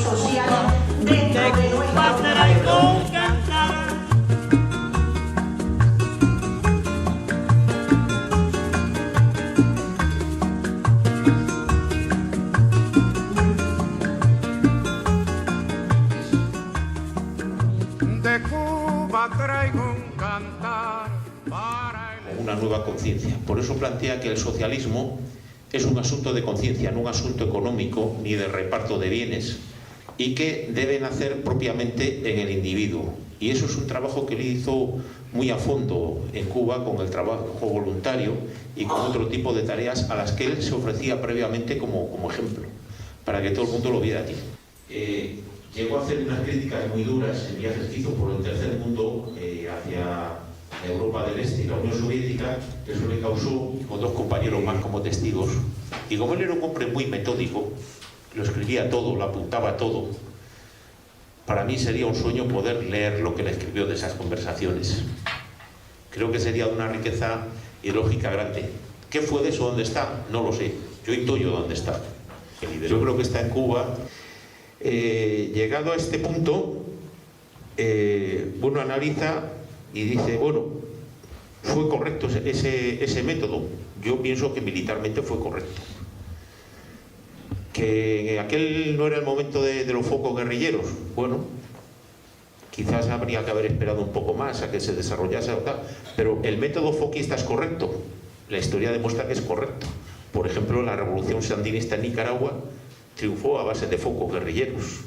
social dentro de nuestro país. Una nueva conciencia. Por eso plantea que el socialismo es un asunto de conciencia, no un asunto económico ni de reparto de bienes, y que debe nacer propiamente en el individuo. Y eso es un trabajo que él hizo muy a fondo en Cuba con el trabajo voluntario y con otro tipo de tareas a las que él se ofrecía previamente como ejemplo, para que todo el mundo lo viera aquí. Llegó a hacer unas críticas muy duras en viajes que hizo por el tercer mundo hacia Europa del Este y la Unión Soviética, que eso le causó, con dos compañeros más como testigos, y como él era un hombre muy metódico, lo escribía todo, lo apuntaba todo, para mí sería un sueño poder leer lo que le escribió de esas conversaciones. Creo que sería de una riqueza ideológica grande. ¿Qué fue de eso? ¿Dónde está? No lo sé. Yo intuyo dónde está. Yo creo que está en Cuba. Llegado a este punto, uno analiza y dice, bueno, fue correcto ese método. Yo pienso que militarmente fue correcto. Que aquel no era el momento de los focos guerrilleros. Bueno, quizás habría que haber esperado un poco más a que se desarrollase, pero el método foquista es correcto. La historia demuestra que es correcto. Por ejemplo, la revolución sandinista en Nicaragua triunfó a base de focos guerrilleros.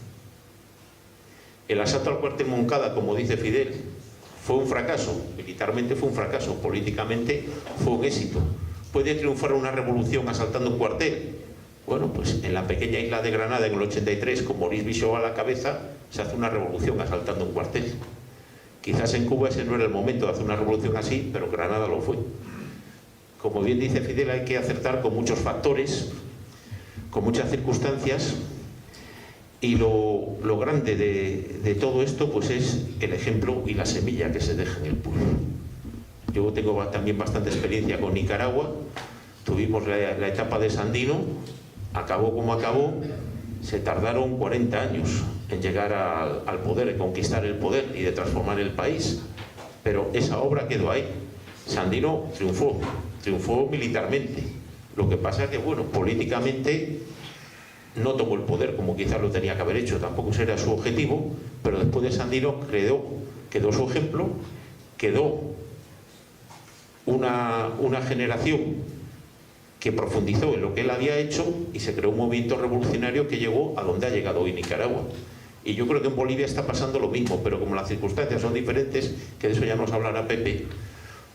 El asalto al cuartel Moncada, como dice Fidel, fue un fracaso. Militarmente fue un fracaso, políticamente fue un éxito. ¿Puede triunfar una revolución asaltando un cuartel? Bueno, pues en la pequeña isla de Granada en el 83, con Maurice Bishop a la cabeza, se hace una revolución asaltando un cuartel. Quizás en Cuba ese no era el momento de hacer una revolución así, pero Granada lo fue. Como bien dice Fidel, hay que acertar con muchos factores, con muchas circunstancias, y lo grande de todo esto pues es el ejemplo y la semilla que se deja en el pueblo. Yo tengo también bastante experiencia con Nicaragua. Tuvimos la etapa de Sandino, acabó como acabó, se tardaron 40 años en llegar al poder, en conquistar el poder y de transformar el país, pero esa obra quedó ahí. Sandino triunfó militarmente. Lo que pasa es que, bueno, políticamente no tomó el poder como quizás lo tenía que haber hecho, tampoco ese era su objetivo, pero después de Sandino quedó su ejemplo, quedó una generación que profundizó en lo que él había hecho y se creó un movimiento revolucionario que llegó a donde ha llegado hoy Nicaragua. Y yo creo que en Bolivia está pasando lo mismo, pero como las circunstancias son diferentes, que de eso ya nos hablará Pepe,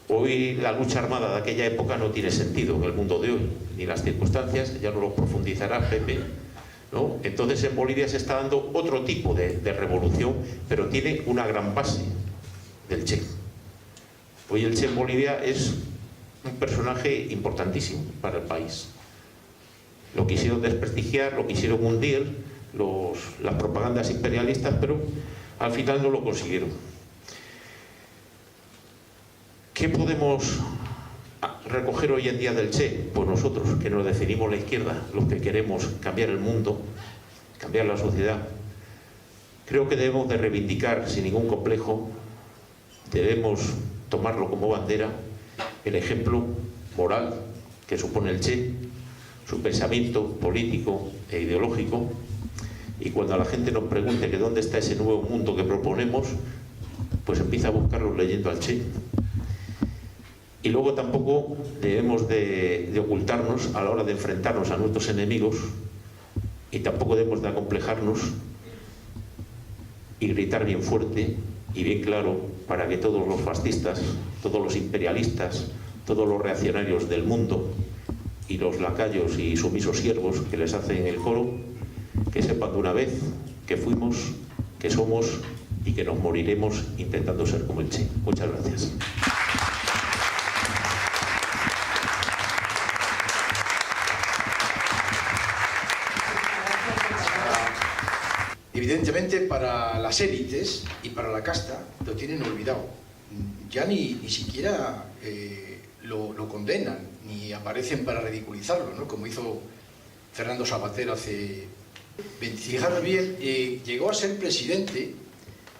hoy la lucha armada de aquella época no tiene sentido en el mundo de hoy, ni las circunstancias, ya no lo profundizará Pepe, ¿no? Entonces en Bolivia se está dando otro tipo de revolución, pero tiene una gran base del Che. Hoy el Che en Bolivia es un personaje importantísimo para el país. Lo quisieron desprestigiar, lo quisieron hundir las propagandas imperialistas, pero al final no lo consiguieron. ¿Qué podemos recoger hoy en día del Che? Pues nosotros, que nos definimos la izquierda, los que queremos cambiar el mundo, cambiar la sociedad, creo que debemos de reivindicar sin ningún complejo, debemos tomarlo como bandera, el ejemplo moral que supone el Che, su pensamiento político e ideológico, y cuando la gente nos pregunte que dónde está ese nuevo mundo que proponemos, pues empieza a buscarlo leyendo al Che. Y luego tampoco debemos de ocultarnos a la hora de enfrentarnos a nuestros enemigos, y tampoco debemos de acomplejarnos y gritar bien fuerte y bien claro para que todos los fascistas, todos los imperialistas, todos los reaccionarios del mundo y los lacayos y sumisos siervos que les hacen el coro, que sepan de una vez que fuimos, que somos y que nos moriremos intentando ser como el Che. Muchas gracias. Evidentemente para las élites y para la casta lo tienen olvidado. Ya ni siquiera lo condenan, ni aparecen para ridiculizarlo, ¿no? Como hizo Fernando Savater hace Fijaros bien, llegó a ser presidente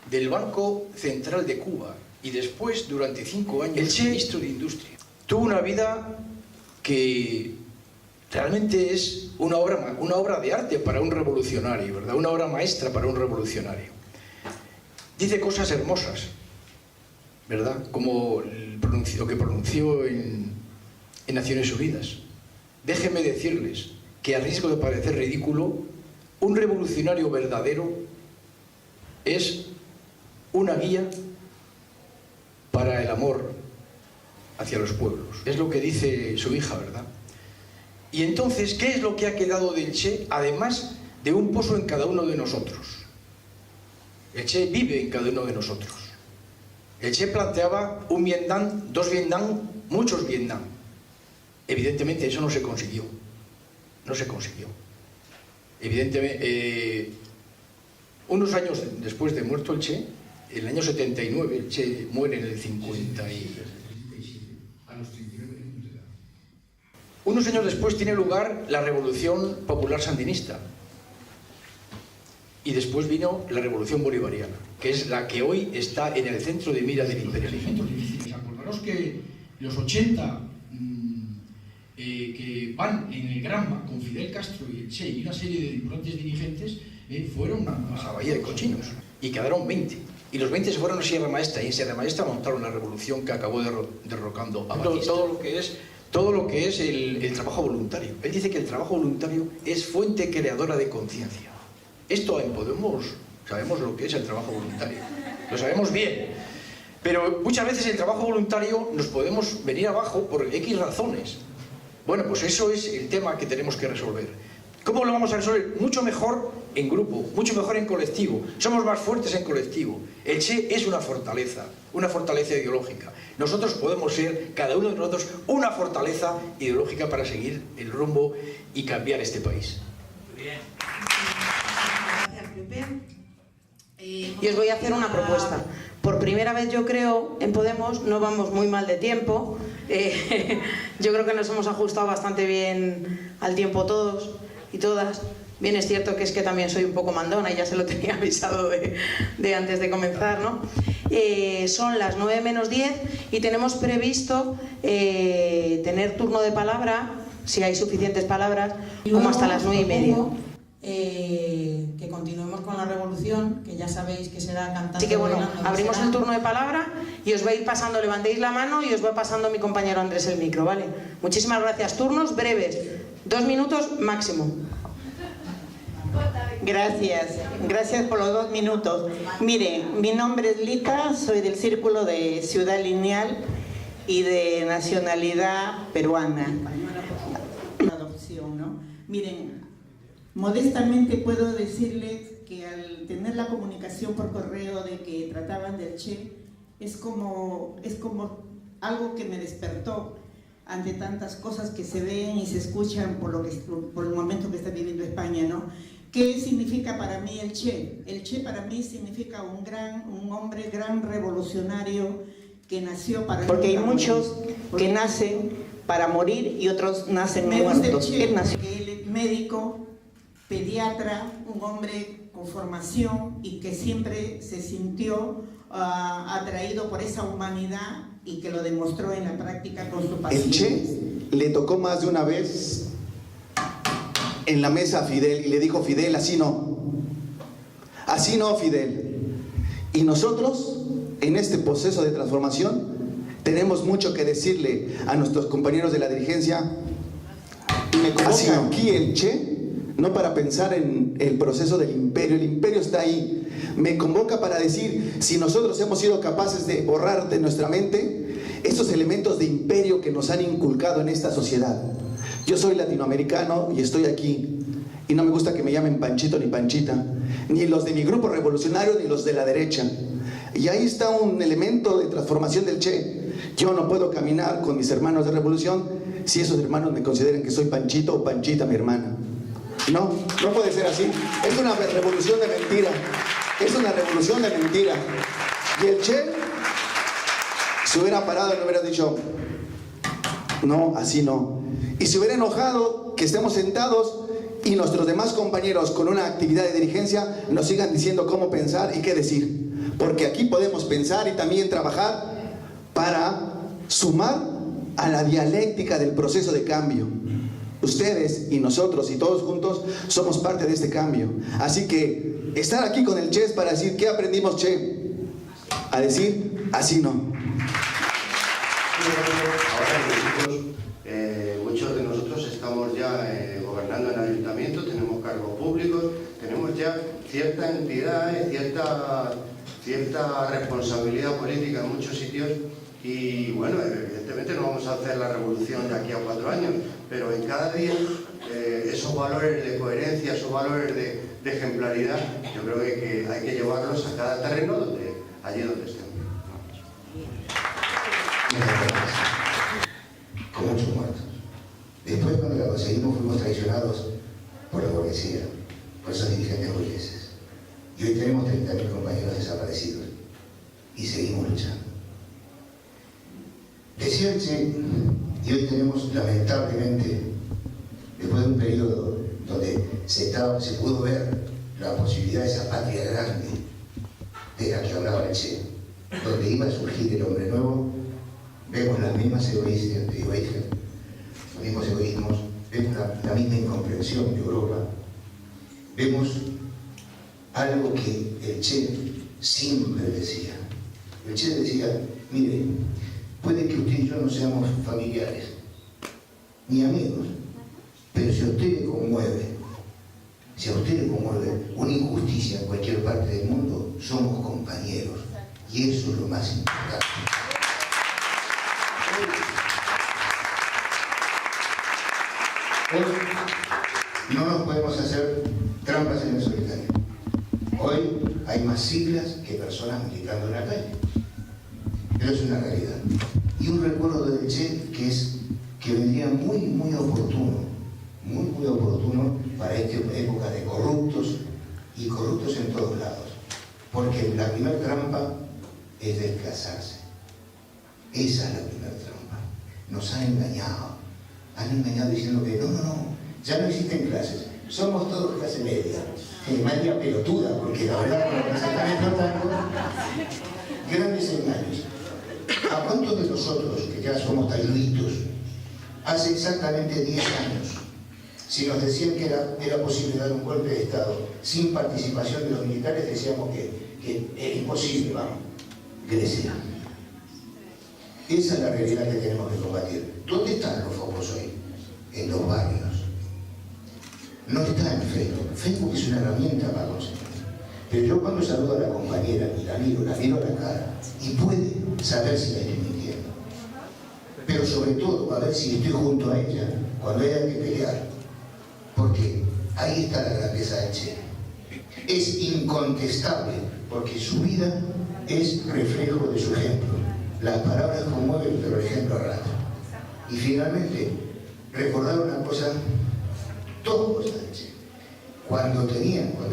del Banco Central de Cuba y después, durante 5 años, ministro de Industria. Tuvo una vida que realmente es una obra de arte para un revolucionario, ¿verdad? Una obra maestra para un revolucionario. Dice cosas hermosas, ¿verdad? Como lo que pronunció en Naciones Unidas. Déjenme decirles que, a riesgo de parecer ridículo, un revolucionario verdadero es una guía para el amor hacia los pueblos. Es lo que dice su hija, ¿verdad? Y entonces, ¿qué es lo que ha quedado del Che? Además de un pozo en cada uno de nosotros. El Che vive en cada uno de nosotros. El Che planteaba un Vietnam, 2 Vietnam, muchos Vietnam. Evidentemente eso no se consiguió. No se consiguió. Evidentemente, unos años después de muerto el Che, en el año 79, el Che muere en el 50 a los 39 años de edad. Unos años después tiene lugar la Revolución Popular Sandinista. Y después vino la Revolución Bolivariana, que es la que hoy está en el centro de mira del imperialismo. Acordaros que los 80 que van en el Granma con Fidel Castro y el Che y una serie de importantes dirigentes fueron a la Bahía de Cochinos y quedaron 20. Y los 20 se fueron a Sierra Maestra y en Sierra Maestra montaron la revolución que acabó derrocando a Batista. Todo lo que es el trabajo voluntario. Él dice que el trabajo voluntario es fuente creadora de conciencia. Esto en Podemos sabemos lo que es el trabajo voluntario. Lo sabemos bien. Pero muchas veces el trabajo voluntario nos podemos venir abajo por X razones. Bueno, pues eso es el tema que tenemos que resolver. ¿Cómo lo vamos a resolver? Mucho mejor en grupo, mucho mejor en colectivo. Somos más fuertes en colectivo. El Che es una fortaleza ideológica. Nosotros podemos ser, cada uno de nosotros, una fortaleza ideológica para seguir el rumbo y cambiar este país. Muy bien. Gracias, Pepe. Y os voy a hacer una propuesta. Por primera vez, yo creo, en Podemos no vamos muy mal de tiempo. Yo creo que nos hemos ajustado bastante bien al tiempo todos y todas. Bien, es cierto que es que también soy un poco mandona y ya se lo tenía avisado de antes de comenzar, ¿no? Son las 9 menos 10 y tenemos previsto tener turno de palabra, si hay suficientes palabras, como hasta las 9 y media. Que continuemos con la revolución, que ya sabéis que será cantando. Así que bueno, abrimos el turno de palabra y os voy a ir pasando, levantéis la mano y os va pasando mi compañero Andrés el micro, ¿vale? Muchísimas gracias. Turnos breves, 2 minutos máximo. Gracias por los 2 minutos. Mire, mi nombre es Lita, soy del Círculo de Ciudad Lineal y de nacionalidad peruana. Adopción, ¿no? Miren, modestamente puedo decirles que al tener la comunicación por correo de que trataban del Che, es como algo que me despertó ante tantas cosas que se ven y se escuchan por el momento que está viviendo España, ¿no? ¿Qué significa para mí el Che? El Che para mí significa un hombre gran revolucionario que nació para... Porque hay muchos que nacen para morir y otros nacen muertos. Él nació. Él es médico, pediatra, un hombre con formación y que siempre se sintió atraído por esa humanidad y que lo demostró en la práctica con su pasión. El Che le tocó más de una vez en la mesa a Fidel y le dijo: Fidel, así no, Fidel. Y nosotros, en este proceso de transformación, tenemos mucho que decirle a nuestros compañeros de la dirigencia. Y me convoca aquí el Che, no para pensar en el proceso del imperio, el imperio está ahí. Me convoca para decir, si nosotros hemos sido capaces de borrar de nuestra mente esos elementos de imperio que nos han inculcado en esta sociedad. Yo soy latinoamericano y estoy aquí, y no me gusta que me llamen Panchito ni Panchita, ni los de mi grupo revolucionario ni los de la derecha. Y ahí está un elemento de transformación del Che. Yo no puedo caminar con mis hermanos de revolución si esos hermanos me consideran que soy Panchito o Panchita, mi hermana. No, no puede ser así. Es una revolución de mentira. Es una revolución de mentira. Y el Che se hubiera parado y me hubiera dicho: no, así no. Y se hubiera enojado que estemos sentados y nuestros demás compañeros con una actividad de dirigencia nos sigan diciendo cómo pensar y qué decir. Porque aquí podemos pensar y también trabajar para sumar a la dialéctica del proceso de cambio. Ustedes y nosotros y todos juntos somos parte de este cambio. Así que estar aquí con el Che es para decir, ¿qué aprendimos, Che? A decir, así no. Ahora muchos de nosotros estamos ya gobernando en el ayuntamiento, tenemos cargos públicos, tenemos ya cierta entidad, cierta responsabilidad política en muchos sitios y bueno, evidentemente no vamos a hacer la revolución de aquí a 4 años, pero en cada día esos valores de coherencia, esos valores de ejemplaridad, yo creo que hay que llevarlos a cada terreno allí donde estemos. Con muchos muertos. Después, cuando la conseguimos, fuimos traicionados por la burguesía, por esos dirigentes burgueses. Y hoy tenemos 30.000 compañeros desaparecidos y seguimos luchando. Decía el Che, y hoy tenemos, lamentablemente, después de un periodo donde se pudo ver la posibilidad de esa patria grande de la que hablaba el Che, donde iba a surgir el hombre nuevo, vemos las mismas egoístas, los mismos egoísmos, vemos la misma incomprensión de Europa, vemos algo que el Che siempre decía. El Che decía, mire, puede que usted y yo no seamos familiares, ni amigos, pero si a usted le conmueve, una injusticia en cualquier parte del mundo, somos compañeros, y eso es lo más importante. Hoy no nos podemos hacer trampas en el solitario. Hoy hay más siglas que personas militando en la calle. Pero es una realidad. Y un recuerdo del Che que vendría muy oportuno, muy oportuno para esta época de corruptos y corruptos en todos lados. Porque la primera trampa es desplazarse. Esa es la primera trampa. Nos han engañado diciendo que no, ya no existen clases, somos todos clase media. Media pelotuda, porque la verdad lo que se están explotando, grandes engaños. ¿A cuántos de nosotros, que ya somos talluditos, hace exactamente 10 años, si nos decían que era posible dar un golpe de Estado sin participación de los militares, decíamos que era imposible, vamos? Grecia. Esa es la realidad que tenemos que combatir. ¿Dónde están los focos hoy? En los barrios. No está en Facebook. Facebook es una herramienta para conseguir. Pero yo cuando saludo a la compañera y la miro a la cara y puede saber si la estoy mintiendo. Pero sobre todo a ver si estoy junto a ella cuando haya que pelear. Porque ahí está la grandeza del Che. Es incontestable porque su vida es reflejo de su ejemplo. Las palabras conmueven, pero el ejemplo arrastra. Y finalmente, recordar una cosa, dos cosas de Che. Cuando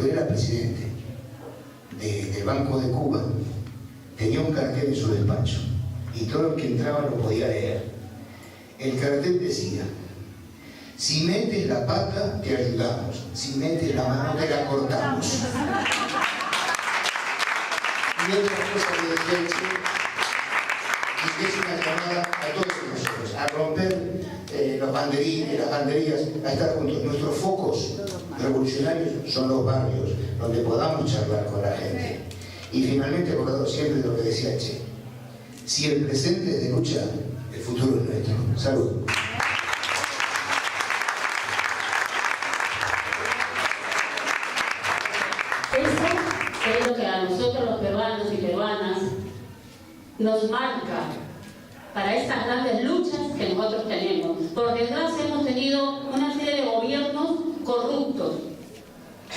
era presidente del Banco de Cuba, tenía un cartel en su despacho y todo el que entraba lo podía leer. El cartel decía: si metes la pata, te ayudamos. Si metes la mano, te la cortamos. Y otra cosa que decía el Che, y que es una llamada a todos nosotros, a romper los banderines, las banderillas, a estar juntos. Nuestros focos revolucionarios son los barrios, donde podamos charlar con la gente. Y finalmente, acordado siempre de lo que decía el Che: si el presente es de lucha, el futuro es nuestro. Salud. Eso es lo que a nosotros los peruanos y peruanas nos marca para estas grandes luchas que nosotros tenemos. Por desgracia hemos tenido una serie de gobiernos corruptos.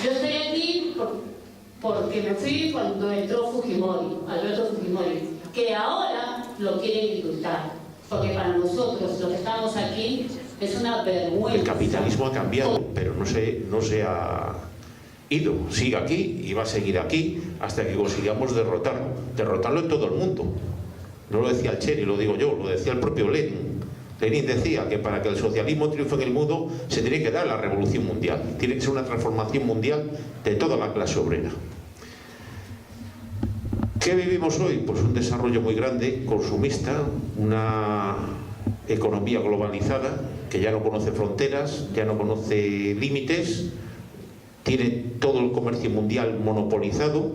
Yo estoy aquí porque me fui cuando entró Fujimori, Alberto Fujimori, que ahora lo quieren indultar, porque para nosotros los que estamos aquí es una vergüenza. El capitalismo ha cambiado, pero no se ha ido, sigue aquí y va a seguir aquí hasta que consigamos derrotarlo en todo el mundo. No lo decía el Che ni lo digo yo, lo decía el propio Lenin. Lenin decía que para que el socialismo triunfe en el mundo se tiene que dar la revolución mundial, tiene que ser una transformación mundial de toda la clase obrera. ¿Qué vivimos hoy? Pues un desarrollo muy grande, consumista, una economía globalizada que ya no conoce fronteras, ya no conoce límites, tiene todo el comercio mundial monopolizado,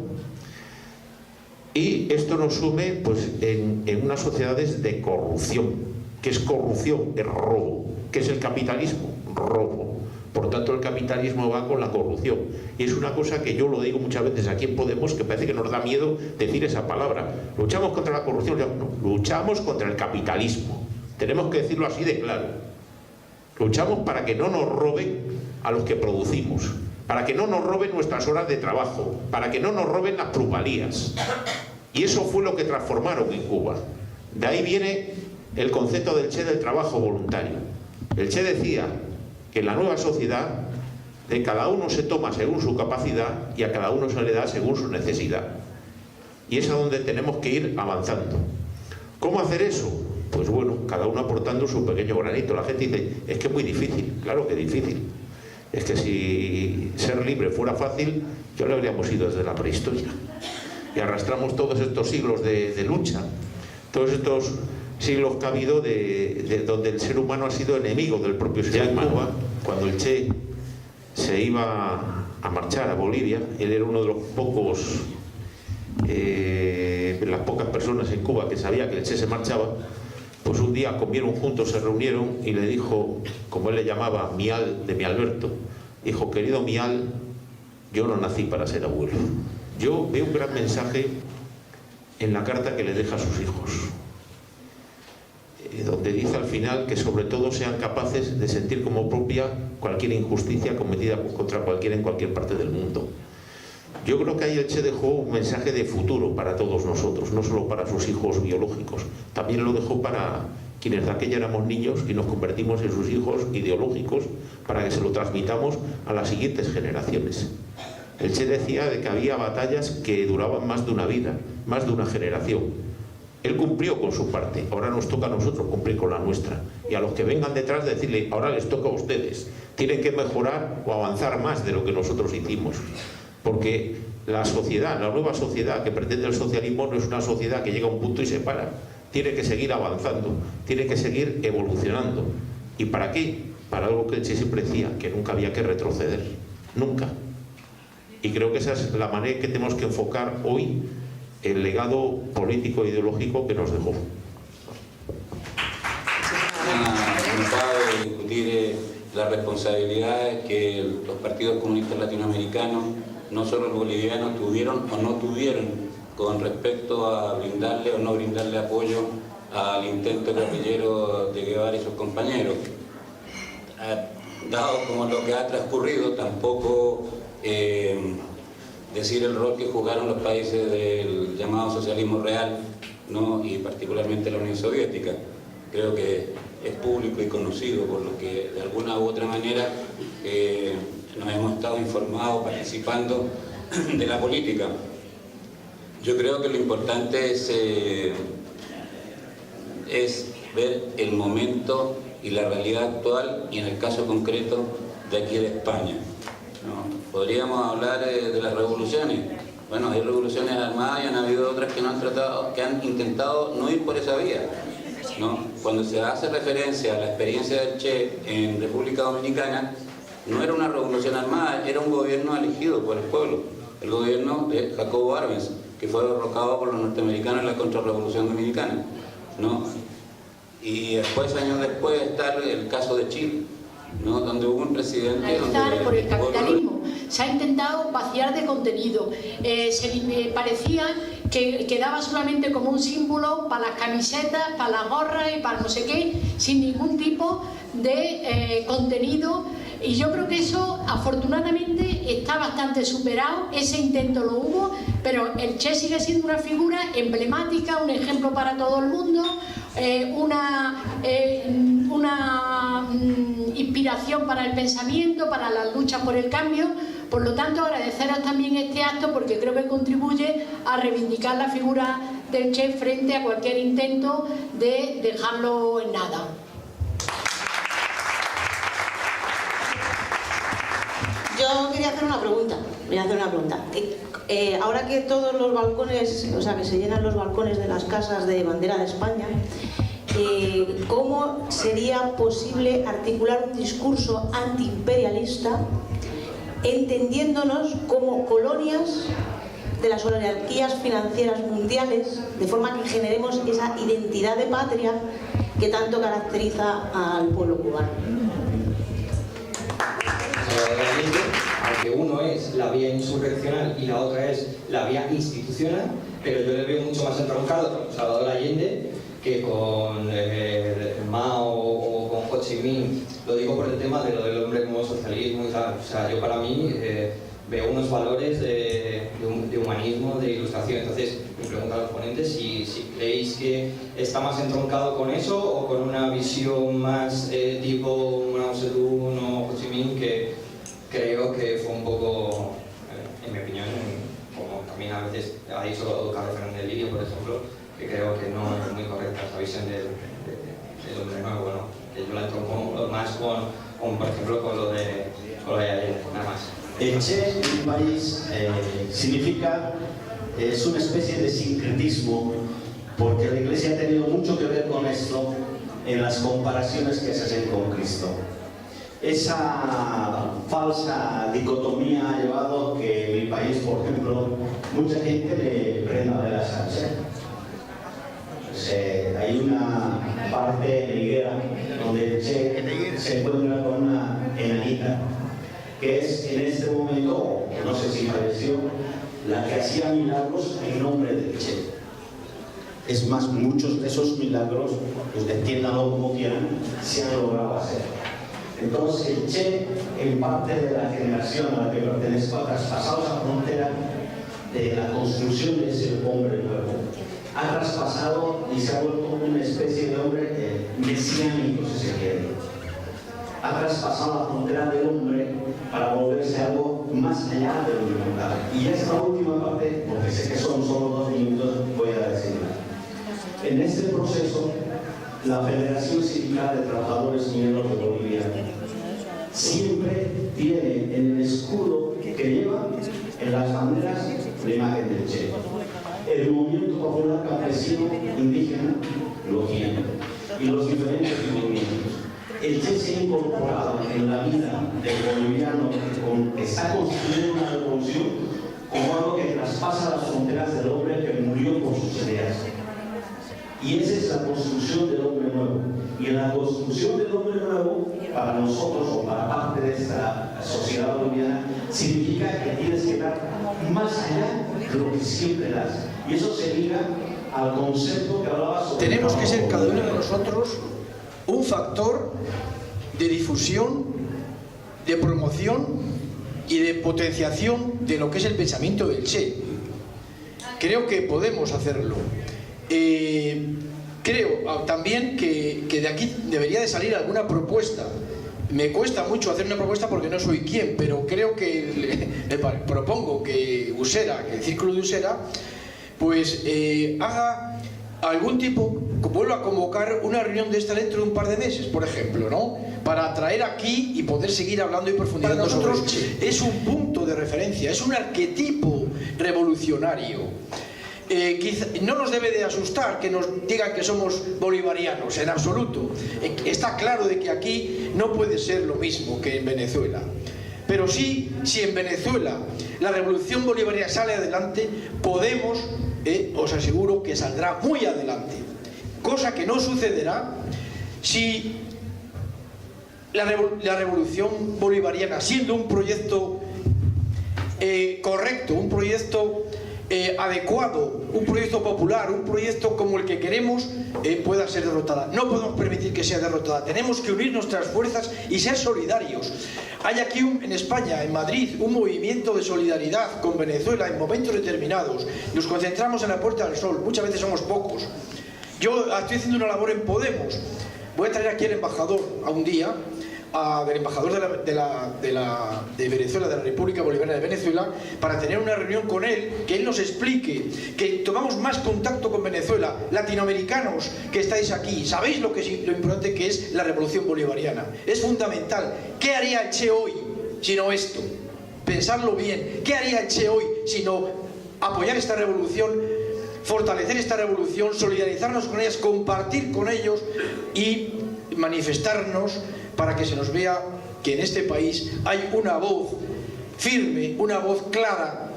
y esto nos sume pues, en unas sociedades de corrupción. ¿Qué es corrupción? Es robo. ¿Qué es el capitalismo? Robo. Por tanto, el capitalismo va con la corrupción. Y es una cosa que yo lo digo muchas veces aquí en Podemos, que parece que nos da miedo decir esa palabra. ¿Luchamos contra la corrupción? No, luchamos contra el capitalismo. Tenemos que decirlo así de claro. Luchamos para que no nos roben a los que producimos, para que no nos roben nuestras horas de trabajo, para que no nos roben las plusvalías. Y eso fue lo que transformaron en Cuba. De ahí viene el concepto del Che del trabajo voluntario. El Che decía que en la nueva sociedad de cada uno se toma según su capacidad y a cada uno se le da según su necesidad. Y es a donde tenemos que ir avanzando. ¿Cómo hacer eso? Pues bueno, cada uno aportando su pequeño granito. La gente dice, es que es muy difícil. Claro que es difícil. Es que si ser libre fuera fácil, ya lo habríamos ido desde la prehistoria. Y arrastramos todos estos siglos de lucha, todos estos siglos que ha habido de donde el ser humano ha sido enemigo del propio ser humano. En Cuba, cuando el Che se iba a marchar a Bolivia, él era uno de los pocos, las pocas personas en Cuba que sabía que el Che se marchaba. Pues un día comieron juntos, se reunieron y le dijo, como él le llamaba, Mial de mi Alberto, dijo, querido Mial, yo no nací para ser abuelo. Yo veo un gran mensaje en la carta que le deja a sus hijos, donde dice al final que sobre todo sean capaces de sentir como propia cualquier injusticia cometida contra cualquiera en cualquier parte del mundo. Yo creo que ahí el Che dejó un mensaje de futuro para todos nosotros, no solo para sus hijos biológicos, también lo dejó para quienes de aquella éramos niños y nos convertimos en sus hijos ideológicos para que se lo transmitamos a las siguientes generaciones. El Che decía de que había batallas que duraban más de una vida, más de una generación. Él cumplió con su parte, ahora nos toca a nosotros cumplir con la nuestra. Y a los que vengan detrás decirle, ahora les toca a ustedes, tienen que mejorar o avanzar más de lo que nosotros hicimos. Porque la sociedad, la nueva sociedad que pretende el socialismo no es una sociedad que llega a un punto y se para. Tiene que seguir avanzando, tiene que seguir evolucionando. ¿Y para qué? Para algo que el Che siempre decía, que nunca había que retroceder, nunca. Y creo que esa es la manera que tenemos que enfocar hoy el legado político e ideológico que nos dejó. Acaba de discutir las responsabilidades que los partidos comunistas latinoamericanos, no solo los bolivianos, tuvieron o no tuvieron con respecto a brindarle o no brindarle apoyo al intento guerrillero de Guevara y sus compañeros. Dado como lo que ha transcurrido, tampoco decir el rol que jugaron los países del llamado socialismo real, ¿no? Y particularmente la Unión Soviética. Creo que es público y conocido, por lo que de alguna u otra manera nos hemos estado informados, participando de la política. Yo creo que lo importante es ver el momento y la realidad actual, y en el caso concreto de aquí de España, ¿no? Podríamos hablar de las revoluciones. Bueno, hay revoluciones armadas y han habido otras que han intentado no ir por esa vía, ¿no? Cuando se hace referencia a la experiencia del Che en República Dominicana, no era una revolución armada, era un gobierno elegido por el pueblo, el gobierno de Jacobo Arbenz, que fue derrocado por los norteamericanos en la contrarrevolución dominicana, ¿no? Y después, años después, está el caso de Chile, ¿no? Donde hubo un presidente por el capitalismo. Se ha intentado vaciar de contenido. Parecía que quedaba solamente como un símbolo para las camisetas, para las gorras y para no sé qué, sin ningún tipo de contenido. Y yo creo que eso, afortunadamente, está bastante superado. Ese intento lo hubo, pero el Che sigue siendo una figura emblemática, un ejemplo para todo el mundo, una inspiración para el pensamiento, para las luchas por el cambio. Por lo tanto, agradeceros también este acto, porque creo que contribuye a reivindicar la figura del Che frente a cualquier intento de dejarlo en nada. Yo quería hacer una pregunta. Ahora que todos los balcones, o sea, que se llenan los balcones de las casas de bandera de España, ¿cómo sería posible articular un discurso antiimperialista entendiéndonos como colonias de las oligarquías financieras mundiales, de forma que generemos esa identidad de patria que tanto caracteriza al pueblo cubano? Aunque uno es la vía insurreccional y la otra es la vía institucional, pero yo le veo mucho más entroncado con Salvador Allende que con Mao o con Ho Chi Minh. Lo digo por el tema de lo del hombre como socialismo y tal. O sea, yo para mí veo unos valores de humanismo, de ilustración. Entonces, me pregunto a los ponentes si creéis que está más entroncado con eso o con una visión más tipo Mao Zedong o Ho Chi Minh, que creo que fue un poco, en mi opinión, como también a veces ha dicho Carlos Fernández Lirio, por ejemplo, que creo que no es muy correcta esa visión del hombre nuevo, ¿no? Que yo la entronco más con, por ejemplo, con lo de Allende, nada más. El Che en un país significa, es una especie de sincretismo, porque la Iglesia ha tenido mucho que ver con esto en las comparaciones que se hacen con Cristo. Esa falsa dicotomía ha llevado que en mi país, por ejemplo, mucha gente le prenda de la salsa. Hay una parte en Higuera donde el Che se encuentra con una enanita que es en este momento, no sé si falleció, la que hacía milagros en nombre del Che. Es más, muchos de esos milagros, pues entiéndanlo como quieran, se han logrado hacer. Entonces el Che, en parte de la generación a la que pertenezco, ha traspasado esa frontera de la construcción de ese hombre nuevo. Ha traspasado y se ha vuelto una especie de hombre mesiánico, si se quiere. Ha traspasado la frontera del hombre para volverse algo más allá de lo humanidad. Y esta última parte, porque sé que son solo 2 minutos, voy a decirla. En este proceso, la Federación Sindical de Trabajadores Mineros de Bolivia siempre tiene en el escudo que lleva en las banderas la imagen del Che. El movimiento popular campesino indígena lo tiene, y los diferentes movimientos. El Che se ha incorporado en la vida del boliviano, que está construyendo una revolución como algo que traspasa las fronteras del hombre que murió por sus ideas. Y esa es la construcción del hombre nuevo. Y en la construcción del hombre nuevo, para nosotros o para parte de esta sociedad boliviana, significa que tienes que dar más allá de lo que siempre das. Y eso se liga al concepto que hablaba sobre... Tenemos que ser cada uno de nosotros un factor de difusión, de promoción y de potenciación de lo que es el pensamiento del Che. Creo que podemos hacerlo. Creo también que de aquí debería de salir alguna propuesta. Me cuesta mucho hacer una propuesta porque no soy quien, pero creo que le propongo que Usera, que el Círculo de Usera, pues haga algún tipo, vuelva a convocar una reunión de esta dentro de un par de meses, por ejemplo, ¿no? Para traer aquí y poder seguir hablando y profundizando. Para nosotros es un punto de referencia, es un arquetipo revolucionario. No nos debe de asustar que nos digan que somos bolivarianos, en absoluto. Está claro de que aquí no puede ser lo mismo que en Venezuela. Pero sí, si en Venezuela la revolución bolivariana sale adelante, Podemos, os aseguro que saldrá muy adelante. Cosa que no sucederá si la revolución bolivariana, siendo un proyecto correcto, un proyecto adecuado, un proyecto popular, un proyecto como el que queremos, pueda ser derrotada. No podemos permitir que sea derrotada. Tenemos que unir nuestras fuerzas y ser solidarios. Hay aquí en España, en Madrid, un movimiento de solidaridad con Venezuela en momentos determinados. Nos concentramos en la Puerta del Sol. Muchas veces somos pocos. Yo estoy haciendo una labor en Podemos. Voy a traer aquí al embajador a un día, del embajador de Venezuela, de la República Bolivariana de Venezuela, para tener una reunión con él, que él nos explique, que tomamos más contacto con Venezuela. Latinoamericanos que estáis aquí, sabéis lo importante que es la revolución bolivariana. Es fundamental. ¿Qué haría el Che hoy si no esto? pensarlo bien. ¿Qué haría el Che hoy sino apoyar esta revolución, fortalecer esta revolución, solidarizarnos con ellas, compartir con ellos y manifestarnos para que se nos vea que en este país hay una voz firme, una voz clara,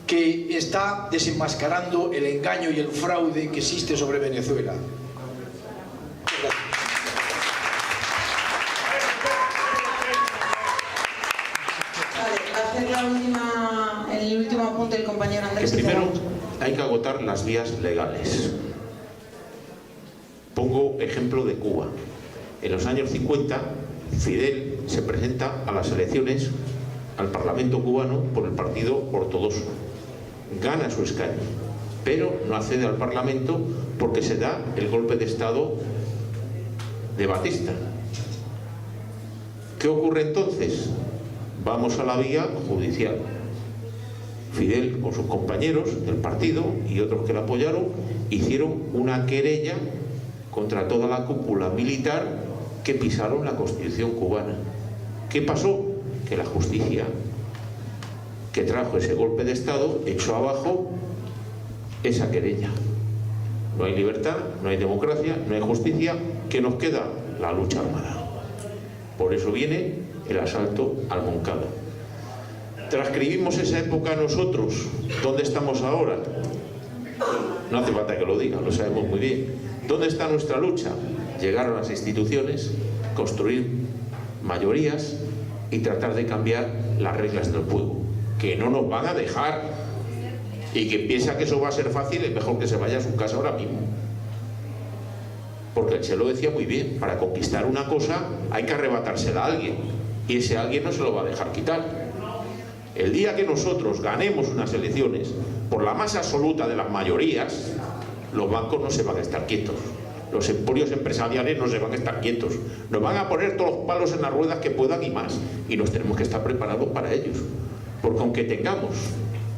que está desenmascarando el engaño y el fraude que existe sobre Venezuela. El último apunte del compañero Andrés. Que primero hay que agotar las vías legales. Pongo ejemplo de Cuba. En los años 50, Fidel se presenta a las elecciones al Parlamento cubano por el Partido Ortodoxo. Gana su escaño, pero no accede al Parlamento porque se da el golpe de Estado de Batista. ¿Qué ocurre entonces? Vamos a la vía judicial. Fidel con sus compañeros del partido y otros que le apoyaron hicieron una querella contra toda la cúpula militar que pisaron la Constitución cubana. ¿Qué pasó? Que la justicia que trajo ese golpe de Estado echó abajo esa querella. No hay libertad, no hay democracia, no hay justicia. ¿Qué nos queda? La lucha armada. Por eso viene el asalto al Moncada. Transcribimos esa época nosotros. ¿Dónde estamos ahora? No hace falta que lo diga, lo sabemos muy bien. ¿Dónde está nuestra lucha? Llegar a las instituciones, construir mayorías y tratar de cambiar las reglas del juego, que no nos van a dejar. Y quien piensa que eso va a ser fácil, es mejor que se vaya a su casa ahora mismo. Porque el Che lo decía muy bien, para conquistar una cosa hay que arrebatársela a alguien, y ese alguien no se lo va a dejar quitar. El día que nosotros ganemos unas elecciones por la más absoluta de las mayorías, los bancos no se van a estar quietos, los emporios empresariales no se van a estar quietos, nos van a poner todos los palos en las ruedas que puedan y más, y nos tenemos que estar preparados para ellos, porque aunque tengamos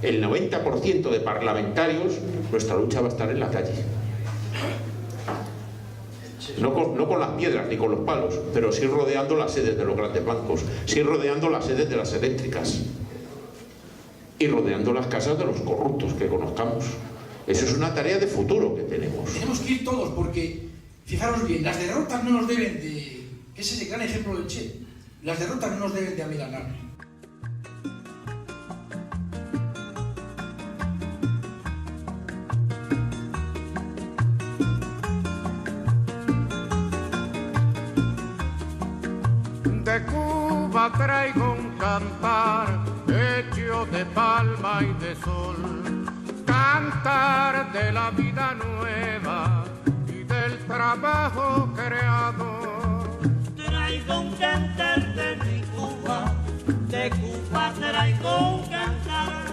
el 90% de parlamentarios, nuestra lucha va a estar en la calle. No con las piedras ni con los palos, pero sí rodeando las sedes de los grandes bancos, sí rodeando las sedes de las eléctricas y rodeando las casas de los corruptos que conozcamos. Eso es una tarea de futuro que tenemos. Tenemos que ir todos porque, fijaros bien, las derrotas no nos deben de... Ese es el gran ejemplo del Che. Las derrotas no nos deben de amilanar. De Cuba traigo un cantar hecho de palma y de sol, cantar de la vida nueva y del trabajo creado. Traigo un cantar de mi Cuba, de Cuba traigo un cantar.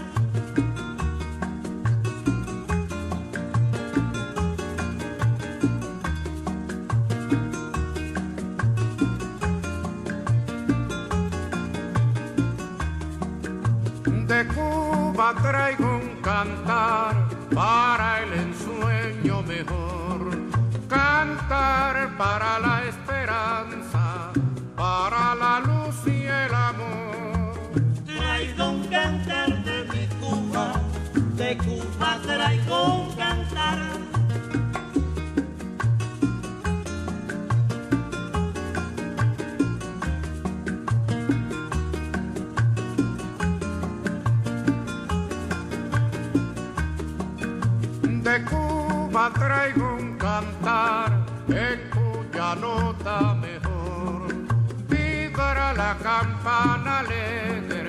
De Cuba traigo un cantar para el ensueño mejor, cantar para la esperanza, para la luz y el amor. Traigo un cantar de mi Cuba, de Cuba traigo un cantar. De Cuba traigo un cantar en cuya nota mejor vibra la campana alegre